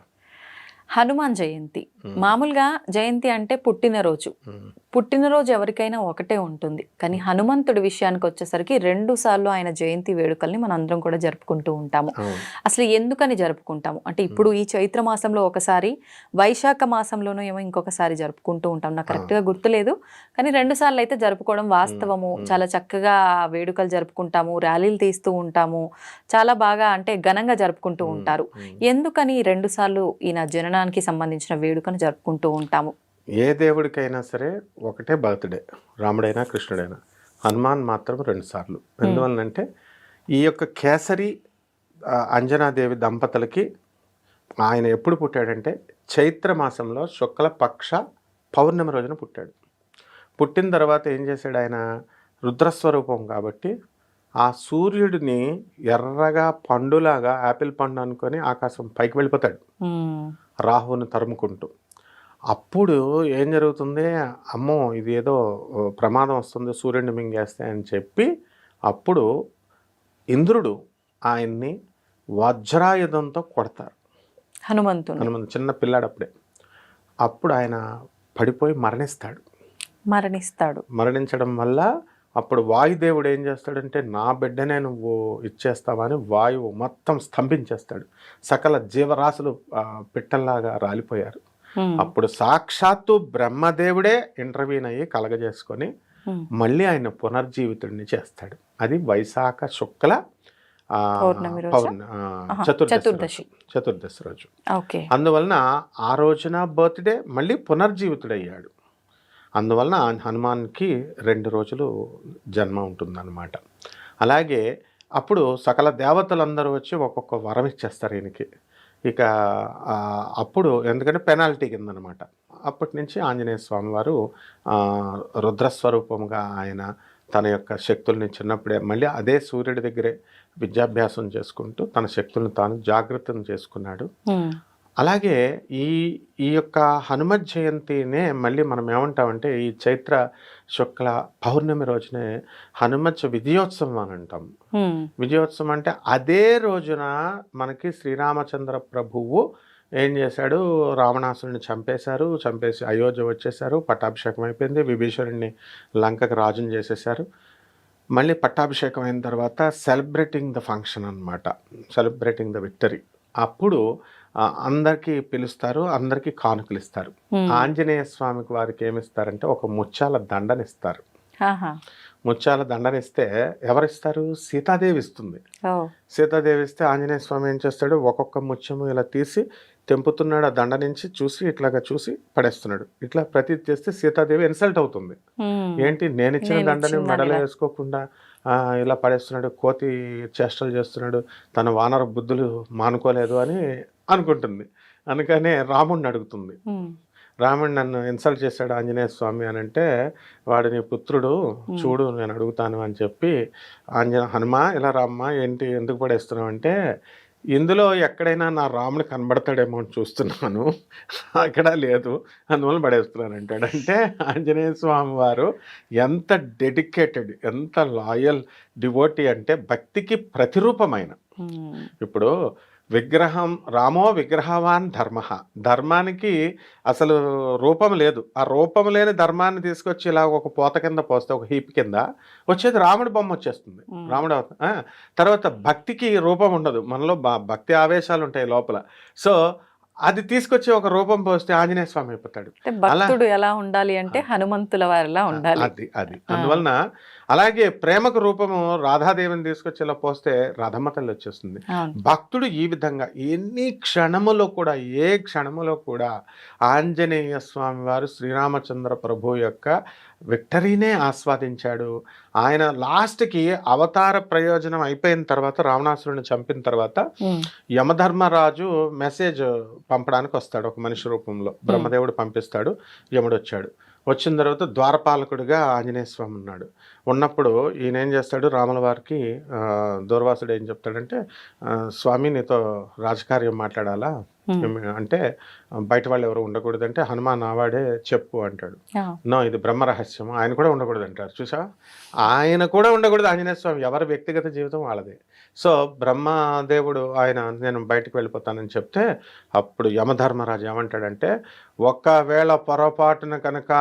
హనుమాన్ జయంతి మామూలుగా జయంతి అంటే పుట్టినరోజు. పుట్టినరోజు ఎవరికైనా ఒకటే ఉంటుంది, కానీ హనుమంతుడి విషయానికి వచ్చేసరికి 2 సార్లు ఆయన జయంతి వేడుకల్ని మనం అందరం కూడా జరుపుకుంటూ ఉంటాము. అసలు ఎందుకని జరుపుకుంటాము అంటే, ఇప్పుడు ఈ చైత్ర మాసంలో ఒకసారి, వైశాఖ మాసంలోనూ ఏమో ఇంకొకసారి జరుపుకుంటూ ఉంటాం. నాకు కరెక్ట్గా గుర్తులేదు, కానీ 2 సార్లు అయితే జరుపుకోవడం వాస్తవము. చాలా చక్కగా వేడుకలు జరుపుకుంటాము, ర్యాలీలు తీస్తూ ఉంటాము, చాలా బాగా అంటే ఘనంగా జరుపుకుంటూ ఉంటారు. ఎందుకని 2 సార్లు ఈయన జననానికి సంబంధించిన వేడుకను జరుపుకుంటూ ఉంటాము? ఏ దేవుడికైనా సరే ఒకటే బర్త్డే, రాముడైనా కృష్ణుడైనా. హనుమాన్ మాత్రం 2 సార్లు. ఎందువల్లంటే ఈ యొక్క కేసరి అంజనాదేవి దంపతులకి ఆయన ఎప్పుడు పుట్టాడంటే చైత్ర మాసంలో శుక్ల పక్ష పౌర్ణమి రోజున పుట్టాడు. పుట్టిన తర్వాత ఏం చేశాడు ఆయన? రుద్రస్వరూపం కాబట్టి ఆ సూర్యుడిని ఎర్రగా పండులాగా యాపిల్ పండు అనుకొని ఆకాశం పైకి వెళ్ళిపోతాడు రాహువుని తరుముకుంటూ. అప్పుడు ఏం జరుగుతుంది? అమ్మో ఇది ఏదో ప్రమాదం వస్తుంది, సూర్యుడిని మింగేస్తే అని చెప్పి అప్పుడు ఇంద్రుడు ఆయన్ని వజ్రాయుధంతో కొడతారు. హనుమంతు చిన్న పిల్లాడు అప్పుడే. అప్పుడు ఆయన పడిపోయి మరణించడం వల్ల అప్పుడు వాయుదేవుడు ఏం చేస్తాడంటే, నా బిడ్డనే నువ్వు ఇచ్చేస్తావని వాయువు మొత్తం స్తంభించేస్తాడు. సకల జీవరాశులు పిట్టల్లాగా రాలిపోయారు. అప్పుడు సాక్షాత్తు బ్రహ్మదేవుడే ఇంటర్వ్యూన్ అయ్యి కలగజేసుకొని మళ్ళీ ఆయన పునర్జీవితుడిని చేస్తాడు. అది వైశాఖ శుక్ల చతుర్దశి రోజు. అందువలన ఆ రోజున బర్త్డే మళ్ళీ పునర్జీవితుడయ్యాడు. అందువలన హనుమాన్కి 2 రోజులు జన్మ ఉంటుందన్నమాట. అలాగే అప్పుడు సకల దేవతలందరూ వచ్చి ఒక్కొక్క వరం ఇచ్చేస్తారు ఈయనకి. ఇక అప్పుడు ఎందుకంటే పెనాల్టీ కిందనమాట. అప్పటి నుంచి ఆంజనేయ స్వామి వారు రుద్రస్వరూపంగా ఆయన తన యొక్క శక్తుల్ని చిన్నప్పుడే మళ్ళీ అదే సూర్యుడి దగ్గరే విద్యాభ్యాసం చేసుకుంటూ తన శక్తులను తాను జాగృతం చేసుకున్నాడు. అలాగే ఈ యొక్క హనుమత్ జయంతినే మళ్ళీ మనం ఏమంటామంటే, ఈ చైత్ర శుక్ల పౌర్ణమి రోజునే హనుమత్ విజయోత్సవం అని అంటాం. విజయోత్సవం అంటే అదే రోజున మనకి శ్రీరామచంద్ర ప్రభువు ఏం చేశాడు? రావణాసురుని చంపేసి అయోధ్య వచ్చేసారు. పట్టాభిషేకం అయిపోయింది. విభీషణుడిని లంకకు రాజుని చేసేసారు. మళ్ళీ పట్టాభిషేకం అయిన తర్వాత సెలబ్రేటింగ్ ద ఫంక్షన్ అనమాట, సెలబ్రేటింగ్ ద విక్టరీ. అప్పుడు అందరికీ పిలుస్తారు, అందరికీ కానుకలు ఇస్తారు. ఆంజనేయ స్వామికి వారికి ఏమిస్తారంటే ఒక ముత్యాల దండనిస్తారు. ముత్యాల దండనిస్తే ఎవరిస్తారు? సీతాదేవి ఇస్తుంది. సీతాదేవి ఇస్తే ఆంజనేయ స్వామి ఏం చేస్తాడు? ఒక్కొక్క ముత్యము ఇలా తీసి తెంపుతున్నాడు. ఆ దండ నుంచి ఇట్లాగా చూసి పడేస్తున్నాడు. ఇట్లా ప్రతి చేస్తే సీతాదేవి ఇన్సల్ట్ అవుతుంది. ఏంటి, నేను ఇచ్చిన దండని మెడలో వేసుకోకుండా ఇలా పడేస్తున్నాడు, కోతి చేష్టలు చేస్తున్నాడు, తన వానర బుద్ధులు మానుకోలేదు అని అనుకుంటుంది. అందుకనే రాముడిని అడుగుతుంది. రాముడు నన్ను ఇన్సల్ట్ చేశాడు ఆంజనేయ స్వామి అని అంటే, వాడు నీ పుత్రుడు, చూడు నేను అడుగుతాను అని చెప్పి హనుమ ఇలా రామ్మ ఏంటి ఎందుకు పడేస్తున్నావు అంటే, ఇందులో ఎక్కడైనా నా రాముడు కనబడతాడేమో అని చూస్తున్నాను, అక్కడ లేదు, అందువల్ల పడేస్తున్నాను అంటాడు. అంటే ఆంజనేయ స్వామి వారు ఎంత డెడికేటెడ్, ఎంత లాయల్ డివోటీ అంటే భక్తికి ప్రతిరూపమైన. ఇప్పుడు విగ్రహం రామో విగ్రహవాన్ ధర్మ, ధర్మానికి అసలు రూపం లేదు. ఆ రూపం లేని ధర్మాన్ని తీసుకొచ్చి ఇలా ఒక పోత కింద పోస్తే, ఒక హీప్ కింద వచ్చేది రాముడి బొమ్మ వచ్చేస్తుంది. రాముడు తర్వాత భక్తికి రూపం ఉండదు మనలో, భక్తి ఆవేశాలు ఉంటాయి లోపల. సో అది తీసుకొచ్చి ఒక రూపం పోస్తే ఆంజనేయ స్వామి అయిపోతాడు. భక్తుడు ఎలా ఉండాలి అంటే హనుమంతుల వారిలా ఉండాలి. అది అందువలన అలాగే ప్రేమకు రూపము రాధాదేవిని తీసుకొచ్చి ఇలా పోస్తే రాధమ్మ తల్లి వచ్చేస్తుంది. భక్తుడు ఈ విధంగా ఎన్ని క్షణములో కూడా, ఏ క్షణములో కూడా ఆంజనేయ స్వామి వారు శ్రీరామచంద్ర ప్రభు యొక్క విక్టరీనే ఆస్వాదించాడు. ఆయన లాస్ట్కి అవతార ప్రయోజనం అయిపోయిన తర్వాత, రావణాసురుని చంపిన తర్వాత యమధర్మరాజు మెసేజ్ పంపడానికి వస్తాడు ఒక మనిషి రూపంలో. బ్రహ్మదేవుడు పంపిస్తాడు, యముడు వచ్చాడు. వచ్చిన తర్వాత ద్వారపాలకుడిగా ఆంజనేయ స్వామి ఉన్నాడు. ఉన్నప్పుడు ఈయన ఏం చేస్తాడు, రాముల వారికి దూర్వాసుడు ఏం చెప్తాడంటే, స్వామి నీతో రాజకార్యం మాట్లాడాలా అంటే, బయట వాళ్ళు ఎవరు ఉండకూడదంటే, హనుమాన్ ఆవాడే చెప్పు అంటాడు. నో, ఇది బ్రహ్మరహస్యం, ఆయన కూడా ఉండకూడదు అంటారు. చూసా, ఆయన కూడా ఉండకూడదు ఆంజనేయ స్వామి, ఎవరి వ్యక్తిగత జీవితం వాళ్ళదే. సో బ్రహ్మదేవుడు ఆయన నేను బయటకు వెళ్ళిపోతానని చెప్తే, అప్పుడు యమధర్మరాజు ఏమంటాడంటే, ఒకవేళ పొరపాటున కనుక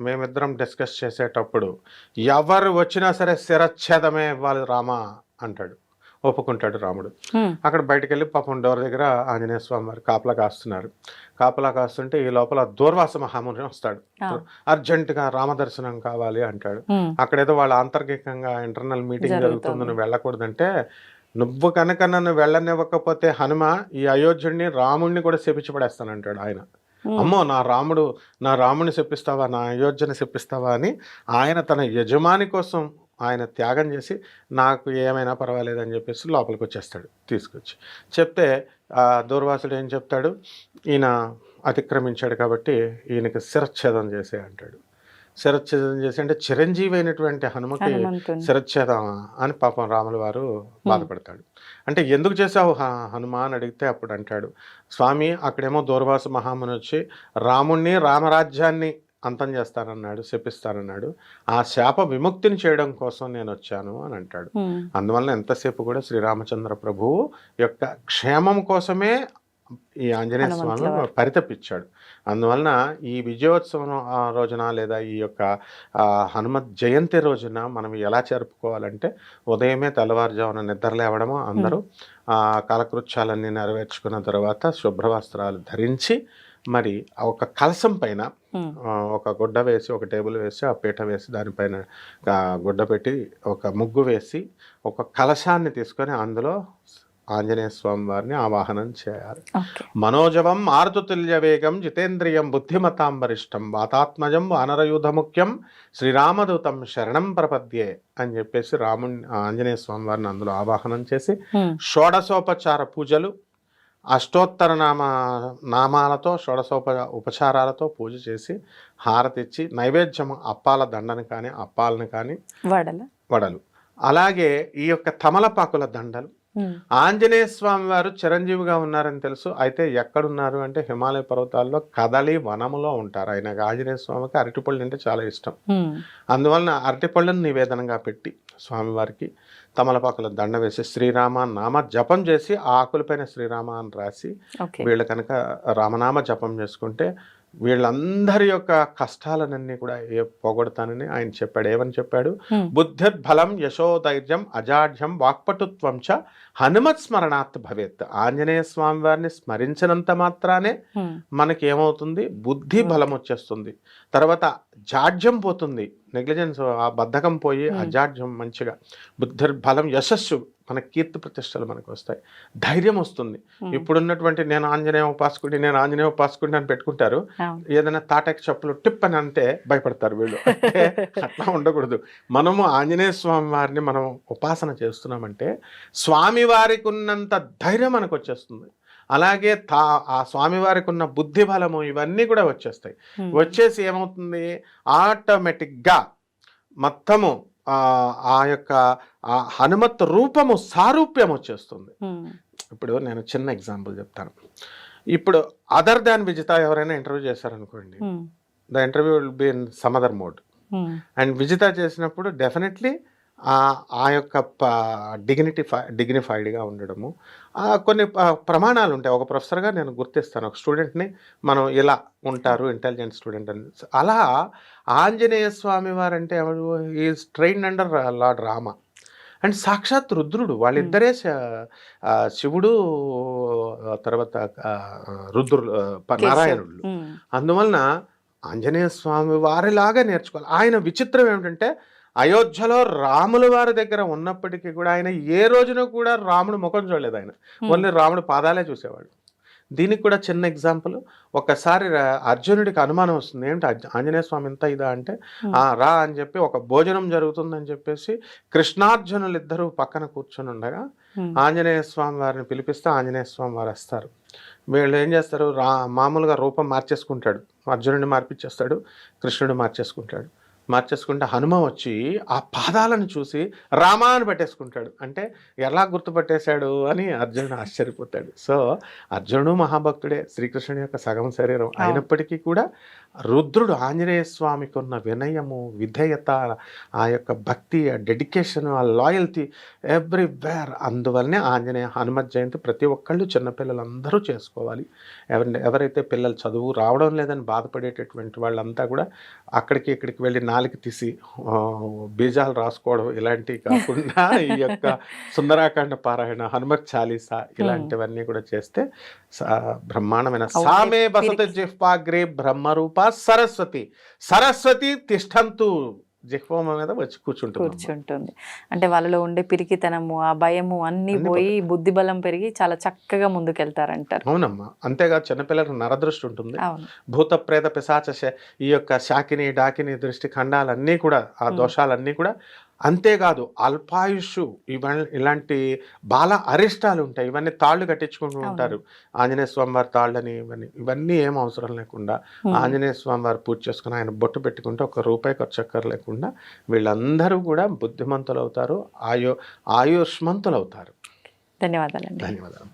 మేమిద్దరం డిస్కస్ చేసేటప్పుడు ఎవరు వచ్చినా సరే శిరచ్ఛేదమే ఇవ్వాలి రామా అంటాడు. ఒప్పుకుంటాడు రాముడు. అక్కడ బయటకు వెళ్ళి పాపం డోర్ దగ్గర ఆంజనేయ స్వామి వారు కాపలా కాస్తున్నారు. కాపలా కాస్తుంటే ఈ లోపల దూర్వాస మహాముని వస్తాడు. అర్జెంటుగా రామదర్శనం కావాలి అంటాడు. అక్కడేదో వాళ్ళ అంతర్గికంగా ఇంటర్నల్ మీటింగ్ జరుగుతుంది, నువ్వు వెళ్ళకూడదంటే, నువ్వు కనుక నన్ను వెళ్ళనివ్వకపోతే హనుమ ఈ అయోధ్యుడిని రాముడిని కూడా శపించి పడేస్తానంటాడు ఆయన. అమ్మో, నా రాముడిని శపిస్తావా, నా అయోధ్యని శపిస్తావా అని ఆయన తన యజమాని కోసం ఆయన త్యాగం చేసి, నాకు ఏమైనా పర్వాలేదని చెప్పేసి లోపలికి వచ్చేస్తాడు తీసుకొచ్చి. చెప్తే దూర్వాసుడు ఏం చెప్తాడు, ఈయన అతిక్రమించాడు కాబట్టి ఈయనకి శిరచ్ఛేదం చేసే అంటాడు. శిరచ్ఛేదం చేసి అంటే చిరంజీవి అయినటువంటి హనుమకి శిరచ్ఛేదం అని పాపం రాముల వారు బాధపడతాడు. అంటే ఎందుకు చేసావు హనుమ అని అడిగితే అప్పుడు అంటాడు, స్వామి అక్కడేమో దూర్వాస మహాముని వచ్చి రాముణ్ణి రామరాజ్యాన్ని అంతం చేస్తానన్నాడు, శపిస్తానన్నాడు, ఆ శాప విముక్తిని చేయడం కోసం నేను వచ్చాను అని అంటాడు. అందువలన ఎంతసేపు కూడా శ్రీరామచంద్ర ప్రభువు యొక్క క్షేమం కోసమే ఈ ఆంజనేయ స్వామి పరితపించాడు. అందువలన ఈ విజయోత్సవం రోజున లేదా ఈ యొక్క హనుమత్ జయంతి రోజున మనం ఎలా జరుపుకోవాలంటే, ఉదయమే తెల్లవారుజామున నిద్ర లేవడము, అందరూ కాలకృత్యాలన్నీ నెరవేర్చుకున్న తర్వాత శుభ్రవస్త్రాలు ధరించి, మరి ఒక కలశం పైన ఒక గుడ్డ వేసి, ఒక టేబుల్ వేసి, ఆ పీట వేసి, దానిపైన గుడ్డ పెట్టి ఒక ముగ్గు వేసి, ఒక కలశాన్ని తీసుకొని అందులో ఆంజనేయ స్వామి వారిని ఆవాహనం చేయాలి. మనోజవం మారుతుల్య వేగం జితేంద్రియం బుద్ధిమతాం వరిష్టం వాతాత్మజం వానరయూధ ముఖ్యం శ్రీరామదూతం శరణం ప్రపద్యే అని చెప్పేసి ఆంజనేయ స్వామి వారిని అందులో ఆవాహనం చేసి, షోడశోపచార పూజలు, అష్టోత్తర నామాలతో ఉపచారాలతో పూజ చేసి, హారతిచ్చి, నైవేద్యం అప్పాల దండని కానీ, అప్పాలను కానీ, వడలు, అలాగే ఈ యొక్క తమలపాకుల దండలు. ఆంజనేయ స్వామి వారు చిరంజీవిగా ఉన్నారని తెలుసు. అయితే ఎక్కడున్నారు అంటే హిమాలయ పర్వతాల్లో కదలి వనములో ఉంటారు. ఆయన ఆంజనేయ స్వామికి అరటిపళ్ళు అంటే చాలా ఇష్టం. అందువలన అరటిపళ్ళను నివేదనగా పెట్టి స్వామివారికి తమలపాకుల దండ వేసి శ్రీరామ నామ జపం చేసి, ఆ ఆకులపైన శ్రీరామ అని రాసి, వీళ్ళు కనుక రామనామ జపం చేసుకుంటే వీళ్ళందరి యొక్క కష్టాలన్నీ కూడా పోగొడతానని ఆయన చెప్పాడు. ఏమని చెప్పాడు, బుద్ధిర్బలం యశోధైర్యం అజాఢ్యం వాక్పటుత్వం చ హనుమత్ స్మరణాత్ భవేత్. ఆంజనేయ స్వామి వారిని స్మరించినంత మాత్రానే మనకి ఏమవుతుంది, బుద్ధి బలం వచ్చేస్తుంది. తర్వాత జాడ్యం పోతుంది, నెగ్లిజెన్స్, ఆ బద్ధకం పోయి అజాడ్యం మంచిగా, బుద్ధిర్బలం యశస్సు, మన కీర్తి ప్రతిష్టలు మనకు వస్తాయి, ధైర్యం వస్తుంది. ఇప్పుడున్నటువంటి నేను ఆంజనేయ ఉపాసకుడి అని పెట్టుకుంటారు, ఏదైనా తాటకి చెప్పులు టిప్ అని అంటే భయపడతారు వీళ్ళు. అట్లా ఉండకూడదు. మనము ఆంజనేయ స్వామి వారిని మనం ఉపాసన చేస్తున్నామంటే స్వామి వారికి ఉన్నంత ధైర్యం మనకు వచ్చేస్తుంది. అలాగే ఆ స్వామివారికి ఉన్న బుద్ధి బలము ఇవన్నీ కూడా వచ్చేస్తాయి. వచ్చేసి ఏమవుతుంది, ఆటోమేటిక్గా మొత్తము ఆ యొక్క హనుమత్ రూపము సారూప్యం వచ్చేస్తుంది. ఇప్పుడు నేను చిన్న ఎగ్జాంపుల్ చెప్తాను. ఇప్పుడు అదర్ దాన్ విజిత ఎవరైనా ఇంటర్వ్యూ చేశారనుకోండి, the interview will be in some other mode. And Vijitha చేసినప్పుడు డెఫినెట్లీ ఆ యొక్క డిగ్నిఫైడ్గా ఉండడము, కొన్ని ప్రమాణాలు ఉంటాయి. ఒక ప్రొఫెసర్గా నేను గుర్తిస్తాను ఒక స్టూడెంట్ని, మనం ఇలా ఉంటారు ఇంటెలిజెంట్ స్టూడెంట్ అని. అలా ఆంజనేయ స్వామి వారంటే ఎవరు? Is trained under lord Rama and సాక్షాత్ రుద్రుడు. వాళ్ళిద్దరే శివుడు, తర్వాత నారాయణుడు. అందువలన ఆంజనేయ స్వామి వారిలాగా నేర్చుకోవాలి. ఆయన విచిత్రం ఏమిటంటే అయోధ్యలో రాముల వారి దగ్గర ఉన్నప్పటికీ కూడా ఆయన ఏ రోజున కూడా రాముడు ముఖం చూడలేదు. ఆయన ఓన్లీ రాముడు పాదాలే చూసేవాడు. దీనికి కూడా చిన్న ఎగ్జాంపుల్, ఒకసారి అర్జునుడికి అనుమానం వస్తుంది, ఏంటి ఆంజనేయ స్వామి ఇంత ఇదా అంటే, రా అని చెప్పి ఒక భోజనం జరుగుతుందని చెప్పేసి కృష్ణార్జునులు ఇద్దరు పక్కన కూర్చొని ఉండగా ఆంజనేయ స్వామి వారిని పిలిపిస్తే ఆంజనేయ స్వామి వారు వస్తారు. వీళ్ళు ఏం చేస్తారు, మామూలుగా రూపం మార్చేసుకుంటాడు, అర్జునుడిని మార్పిచ్చేస్తాడు, కృష్ణుడు మార్చేసుకుంటే హనుమ వచ్చి ఆ పాదాలను చూసి రామా అని పట్టేసుకుంటాడు. అంటే ఎలా గుర్తుపట్టేశాడు అని అర్జునుడు ఆశ్చర్యపోతాడు. సో అర్జునుడు మహాభక్తుడే, శ్రీకృష్ణుడి యొక్క సగం శరీరం అయినప్పటికీ కూడా రుద్రుడు ఆంజనేయ స్వామికి ఉన్న వినయము, విధేయత, ఆ యొక్క భక్తి, ఆ డెడికేషన్, ఆ లాయల్టీ ఎవ్రీవేర్. అందువల్లనే హనుమత్ జయంతి ప్రతి ఒక్కళ్ళు చిన్నపిల్లలందరూ చేసుకోవాలి. ఎవరైతే పిల్లలు చదువు రావడం లేదని బాధపడేటటువంటి వాళ్ళంతా కూడా అక్కడికి ఇక్కడికి వెళ్ళి నాలుగు తీసి బీజాలు రాసుకోవడం ఇలాంటివి కాకుండా ఈ యొక్క సుందరాకాండ పారాయణ, హనుమత్ చాలీసా ఇలాంటివన్నీ కూడా చేస్తే బ్రహ్మాండమైన సామే బసత జిహ్వాగ్రే బ్రహ్మరూప సరస్వతి తిష్టంతు జిహ్వ మీద వచ్చి కూర్చుంటుంది. అంటే వాళ్ళలో ఉండే పిరికితనము, ఆ భయము అన్ని పోయి బుద్ధి బలం పెరిగి చాలా చక్కగా ముందుకెళ్తారంటారు. అవునమ్మా. అంతేగా చిన్నపిల్లలకు నరదృష్టి ఉంటుంది, భూత ప్రేత పిశాచ ఈ యొక్క శాకిని డాకిని దృష్టి ఖండాలన్నీ కూడా, ఆ దోషాలన్నీ కూడా. అంతేకాదు అల్పాయుష్, ఇలాంటి బాల అరిష్టాలు ఉంటాయి. ఇవన్నీ తాళ్ళు కట్టించుకుంటూ ఉంటారు. ఆంజనేయ స్వామి వారి తాళ్ళని ఇవన్నీ ఏం అవసరం లేకుండా ఆంజనేయ స్వామి వారు పూజ చేసుకుని ఆయన బొట్టు పెట్టుకుంటే ₹1 ఖర్చు లేకుండా వీళ్ళందరూ కూడా బుద్ధిమంతులు అవుతారు, ఆయుష్మంతులు అవుతారు. ధన్యవాదాలండి. ధన్యవాదాలు.